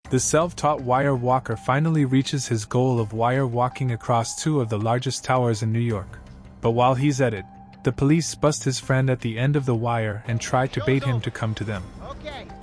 The self-taught wire walker finally reaches his goal of wire walking across two of the largest towers in New York. But while he's at it, the police bust his friend at the end of the wire and try to bait him to come to them.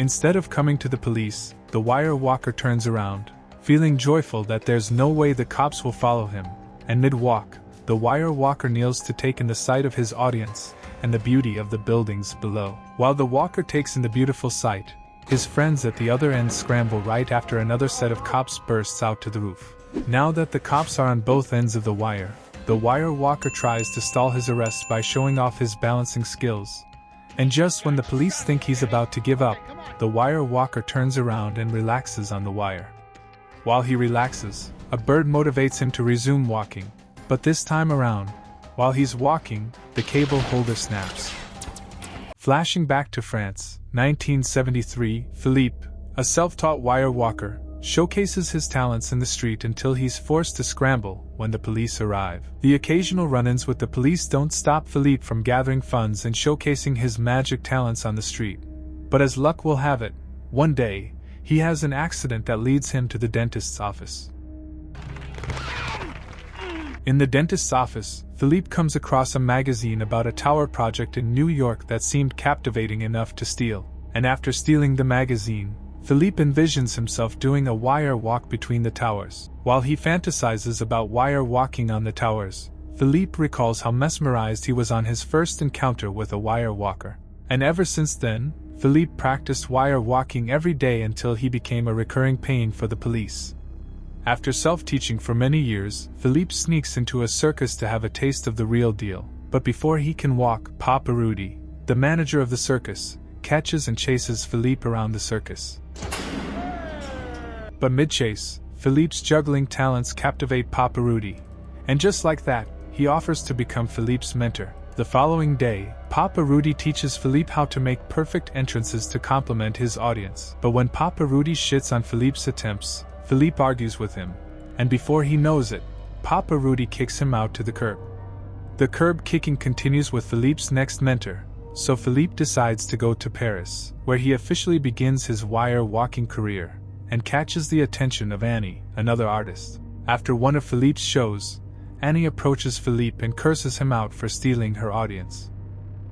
Instead of coming to the police, the wire walker turns around, feeling joyful that there's no way the cops will follow him, and mid-walk, the wire walker kneels to take in the sight of his audience and the beauty of the buildings below. While the walker takes in the beautiful sight, his friends at the other end scramble right after another set of cops bursts out to the roof. Now that the cops are on both ends of the wire walker tries to stall his arrest by showing off his balancing skills. And just when the police think he's about to give up, the wire walker turns around and relaxes on the wire. While he relaxes, a bird motivates him to resume walking, but this time around, while he's walking, the cable holder snaps. Flashing back to France, 1973, Philippe, a self-taught wire walker, showcases his talents in the street until he's forced to scramble when the police arrive. The occasional run-ins with the police don't stop Philippe from gathering funds and showcasing his magic talents on the street. But as luck will have it, one day, he has an accident that leads him to the dentist's office. In the dentist's office, Philippe comes across a magazine about a tower project in New York that seemed captivating enough to steal. And after stealing the magazine, Philippe envisions himself doing a wire walk between the towers. While he fantasizes about wire walking on the towers, Philippe recalls how mesmerized he was on his first encounter with a wire walker. And ever since then, Philippe practiced wire walking every day until he became a recurring pain for the police. After self-teaching for many years, Philippe sneaks into a circus to have a taste of the real deal. But before he can walk, Papa Rudy, the manager of the circus, catches and chases Philippe around the circus. But mid-chase, Philippe's juggling talents captivate Papa Rudy, and just like that, he offers to become Philippe's mentor. The following day, Papa Rudy teaches Philippe how to make perfect entrances to compliment his audience. But when Papa Rudy shits on Philippe's attempts, Philippe argues with him, and before he knows it, Papa Rudy kicks him out to the curb. The curb kicking continues with Philippe's next mentor, so Philippe decides to go to Paris, where he officially begins his wire walking career, and catches the attention of Annie, another artist. After one of Philippe's shows, Annie approaches Philippe and curses him out for stealing her audience.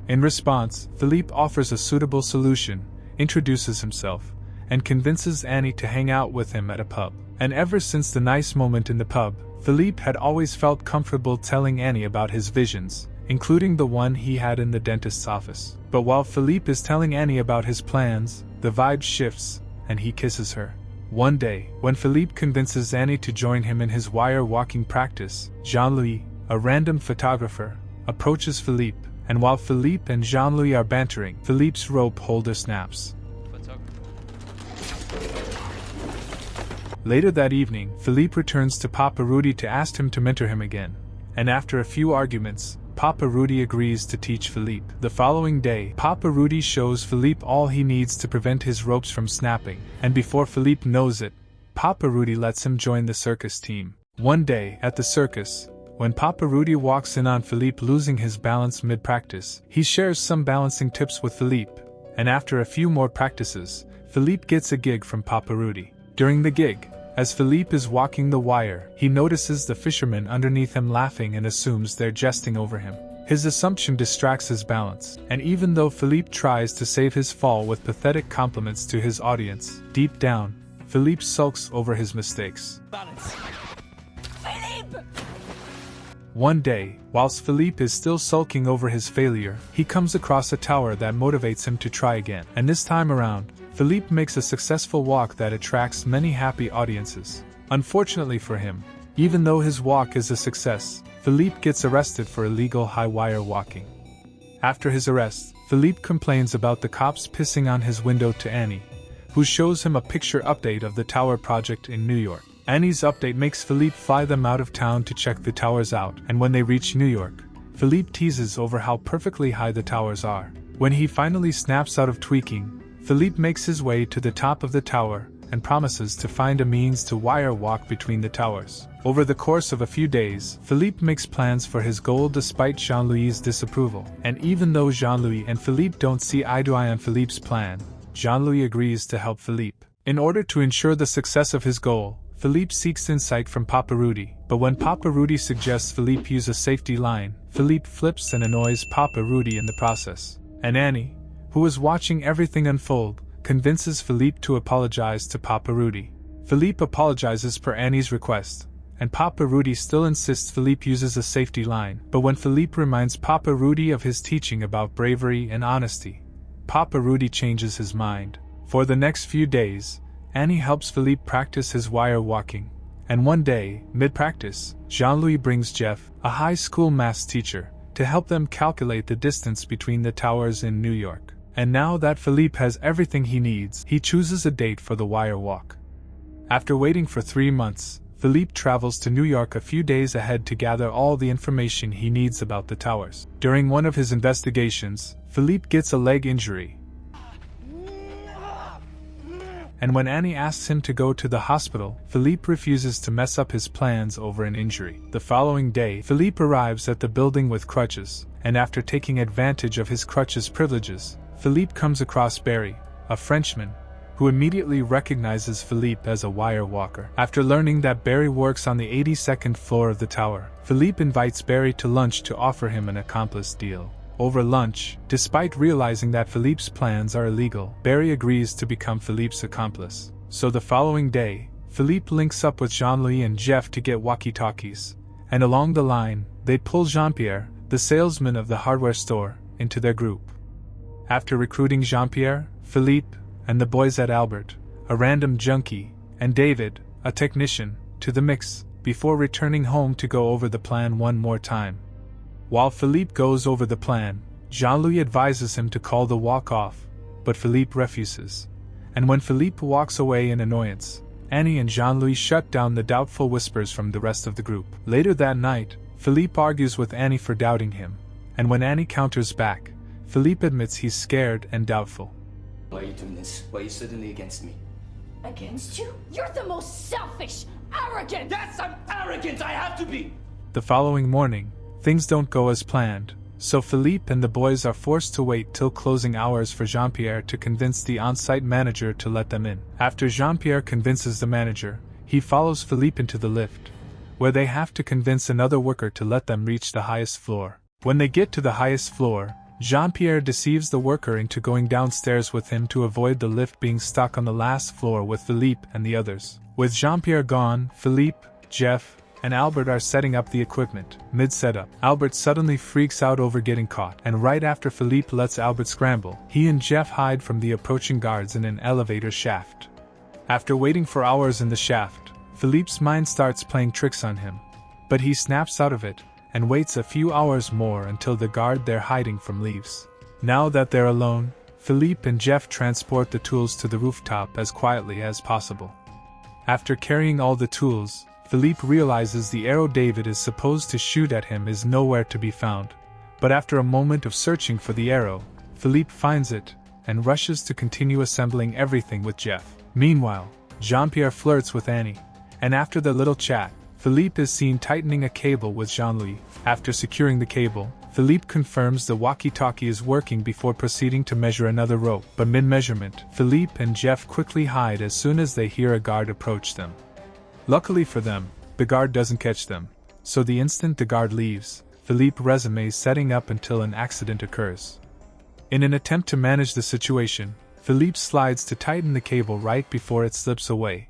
In response, Philippe offers a suitable solution, introduces himself, and convinces Annie to hang out with him at a pub. And ever since the nice moment in the pub, Philippe had always felt comfortable telling Annie about his visions, including the one he had in the dentist's office. But while Philippe is telling Annie about his plans, the vibe shifts, and he kisses her. One day, when Philippe convinces Annie to join him in his wire walking practice, Jean-Louis, a random photographer, approaches Philippe, and while Philippe and Jean-Louis are bantering, Philippe's rope holder snaps. Later that evening, Philippe returns to Papa Rudy to ask him to mentor him again, and after a few arguments, Papa Rudy agrees to teach Philippe. The following day, Papa Rudy shows Philippe all he needs to prevent his ropes from snapping, and before Philippe knows it, Papa Rudy lets him join the circus team. One day, at the circus, when Papa Rudy walks in on Philippe losing his balance mid-practice, he shares some balancing tips with Philippe, and after a few more practices, Philippe gets a gig from Papa Rudy. During the gig, as Philippe is walking the wire, he notices the fishermen underneath him laughing and assumes they're jesting over him. His assumption distracts his balance, and even though Philippe tries to save his fall with pathetic compliments to his audience, deep down, Philippe sulks over his mistakes. Balance. Philippe! One day, whilst Philippe is still sulking over his failure, he comes across a tower that motivates him to try again. And this time around, Philippe makes a successful walk that attracts many happy audiences. Unfortunately for him, even though his walk is a success, Philippe gets arrested for illegal high-wire walking. After his arrest, Philippe complains about the cops pissing on his window to Annie, who shows him a picture update of the tower project in New York. Annie's update makes Philippe fly them out of town to check the towers out, and when they reach New York, Philippe teases over how perfectly high the towers are. When he finally snaps out of tweaking, Philippe makes his way to the top of the tower and promises to find a means to wire walk between the towers. Over the course of a few days, Philippe makes plans for his goal despite Jean-Louis' disapproval. And even though Jean-Louis and Philippe don't see eye to eye on Philippe's plan, Jean-Louis agrees to help Philippe. In order to ensure the success of his goal, Philippe seeks insight from Papa Rudy, but when Papa Rudy suggests Philippe use a safety line, Philippe flips and annoys Papa Rudy in the process. And Annie, who is watching everything unfold, convinces Philippe to apologize to Papa Rudy. Philippe apologizes per Annie's request, and Papa Rudy still insists Philippe uses a safety line, but when Philippe reminds Papa Rudy of his teaching about bravery and honesty, Papa Rudy changes his mind. For the next few days, Annie helps Philippe practice his wire walking, and one day, mid-practice, Jean-Louis brings Jeff, a high school maths teacher, to help them calculate the distance between the towers in New York. And now that Philippe has everything he needs, he chooses a date for the wire walk. After waiting for 3 months, Philippe travels to New York a few days ahead to gather all the information he needs about the towers. During one of his investigations, Philippe gets a leg injury, and when Annie asks him to go to the hospital, Philippe refuses to mess up his plans over an injury. The following day, Philippe arrives at the building with crutches, and after taking advantage of his crutches' privileges, Philippe comes across Barry, a Frenchman, who immediately recognizes Philippe as a wire walker. After learning that Barry works on the 82nd floor of the tower, Philippe invites Barry to lunch to offer him an accomplice deal. Over lunch, despite realizing that Philippe's plans are illegal, Barry agrees to become Philippe's accomplice. So the following day, Philippe links up with Jean-Louis and Jeff to get walkie-talkies, and along the line, they pull Jean-Pierre, the salesman of the hardware store, into their group. After recruiting Jean-Pierre, Philippe, and the boys at Albert, a random junkie, and David, a technician, to the mix, before returning home to go over the plan one more time. While Philippe goes over the plan, Jean-Louis advises him to call the walk off, but Philippe refuses. And when Philippe walks away in annoyance, Annie and Jean-Louis shut down the doubtful whispers from the rest of the group. Later that night, Philippe argues with Annie for doubting him, and when Annie counters back, Philippe admits he's scared and doubtful. Why are you doing this? Why are you suddenly against me? Against you? You're the most selfish, arrogant! Yes, I'm arrogant! I have to be! The following morning, things don't go as planned, so Philippe and the boys are forced to wait till closing hours for Jean-Pierre to convince the on-site manager to let them in. After Jean-Pierre convinces the manager, he follows Philippe into the lift, where they have to convince another worker to let them reach the highest floor. When they get to the highest floor, Jean-Pierre deceives the worker into going downstairs with him to avoid the lift being stuck on the last floor with Philippe and the others. With Jean-Pierre gone, Philippe, Jeff, and Albert are setting up the equipment. Mid-setup, Albert suddenly freaks out over getting caught, and right after Philippe lets Albert scramble, he and Jeff hide from the approaching guards in an elevator shaft. After waiting for hours in the shaft, Philippe's mind starts playing tricks on him, but he snaps out of it, and waits a few hours more until the guard they're hiding from leaves. Now that they're alone, Philippe and Jeff transport the tools to the rooftop as quietly as possible. After carrying all the tools, Philippe realizes the arrow David is supposed to shoot at him is nowhere to be found, but after a moment of searching for the arrow, Philippe finds it, and rushes to continue assembling everything with Jeff. Meanwhile, Jean-Pierre flirts with Annie, and after their little chat, Philippe is seen tightening a cable with Jean-Louis. After securing the cable, Philippe confirms the walkie-talkie is working before proceeding to measure another rope, but mid-measurement, Philippe and Jeff quickly hide as soon as they hear a guard approach them. Luckily for them, the guard doesn't catch them, so the instant the guard leaves, Philippe resumes setting up until an accident occurs. In an attempt to manage the situation, Philippe slides to tighten the cable right before it slips away.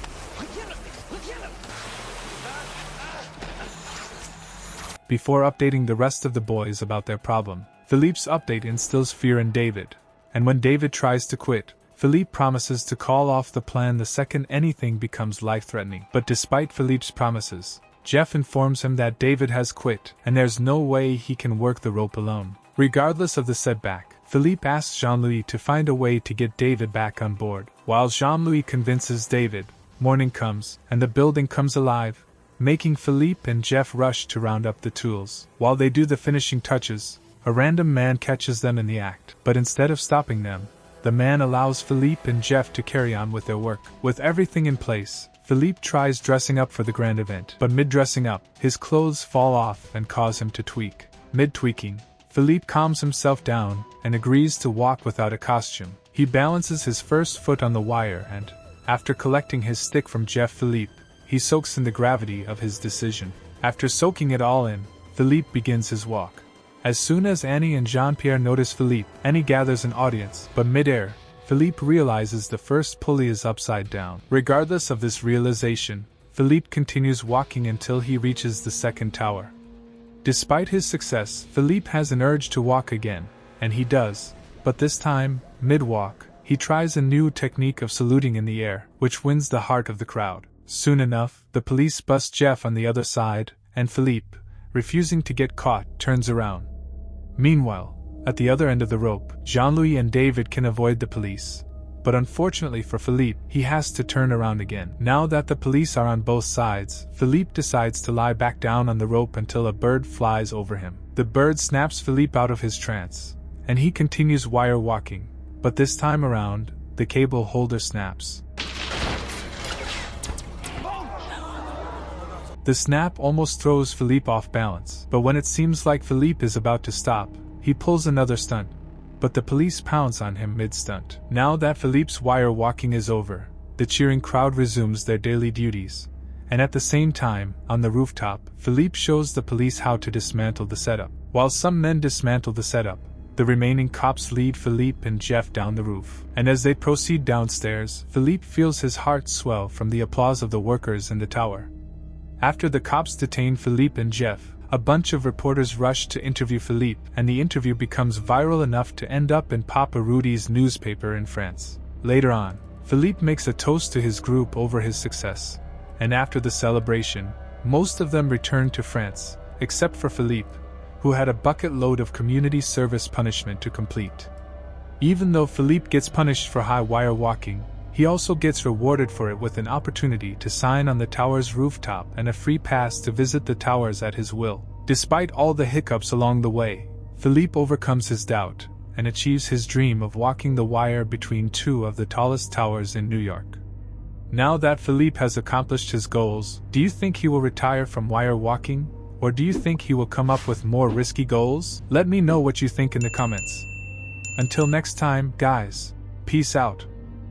Before updating the rest of the boys about their problem, Philippe's update instills fear in David, and when David tries to quit, Philippe promises to call off the plan the second anything becomes life-threatening. But despite Philippe's promises, Jeff informs him that David has quit, and there's no way he can work the rope alone. Regardless of the setback, Philippe asks Jean-Louis to find a way to get David back on board. While Jean-Louis convinces David, morning comes, and the building comes alive, making Philippe and Jeff rush to round up the tools. While they do the finishing touches, a random man catches them in the act, but instead of stopping them, the man allows Philippe and Jeff to carry on with their work. With everything in place, Philippe tries dressing up for the grand event, but mid-dressing up, his clothes fall off and cause him to tweak. Mid-tweaking, Philippe calms himself down and agrees to walk without a costume. He balances his first foot on the wire and, After collecting his stick from Philippe, he soaks in the gravity of his decision. After soaking it all in, Philippe begins his walk. As soon as Annie and Jean-Pierre notice Philippe, Annie gathers an audience, but mid-air, Philippe realizes the first pulley is upside down. Regardless of this realization, Philippe continues walking until he reaches the second tower. Despite his success, Philippe has an urge to walk again, and he does, but this time, mid-walk, he tries a new technique of saluting in the air, which wins the heart of the crowd. Soon enough, the police bust Jeff on the other side, and Philippe, refusing to get caught, turns around. Meanwhile, at the other end of the rope, Jean-Louis and David can avoid the police. But unfortunately for Philippe, he has to turn around again. Now that the police are on both sides, Philippe decides to lie back down on the rope until a bird flies over him. The bird snaps Philippe out of his trance, and he continues wire walking, but this time around, the cable holder snaps. The snap almost throws Philippe off balance, but when it seems like Philippe is about to stop, he pulls another stunt, but the police pounce on him mid-stunt. Now that Philippe's wire walking is over, the cheering crowd resumes their daily duties, and at the same time, on the rooftop, Philippe shows the police how to dismantle the setup. While some men dismantle the setup, the remaining cops lead Philippe and Jeff down the roof, and as they proceed downstairs, Philippe feels his heart swell from the applause of the workers in the tower. After the cops detain Philippe and Jeff, a bunch of reporters rush to interview Philippe, and the interview becomes viral enough to end up in Papa Rudy's newspaper in France. Later on, Philippe makes a toast to his group over his success, and after the celebration, most of them return to France, except for Philippe, who had a bucket load of community service punishment to complete. Even though Philippe gets punished for high wire walking, he also gets rewarded for it with an opportunity to sign on the tower's rooftop and a free pass to visit the towers at his will. Despite all the hiccups along the way, Philippe overcomes his doubt and achieves his dream of walking the wire between two of the tallest towers in New York. Now that Philippe has accomplished his goals, do you think he will retire from wire walking? Or do you think he will come up with more risky goals? Let me know what you think in the comments. Until next time, guys, peace out.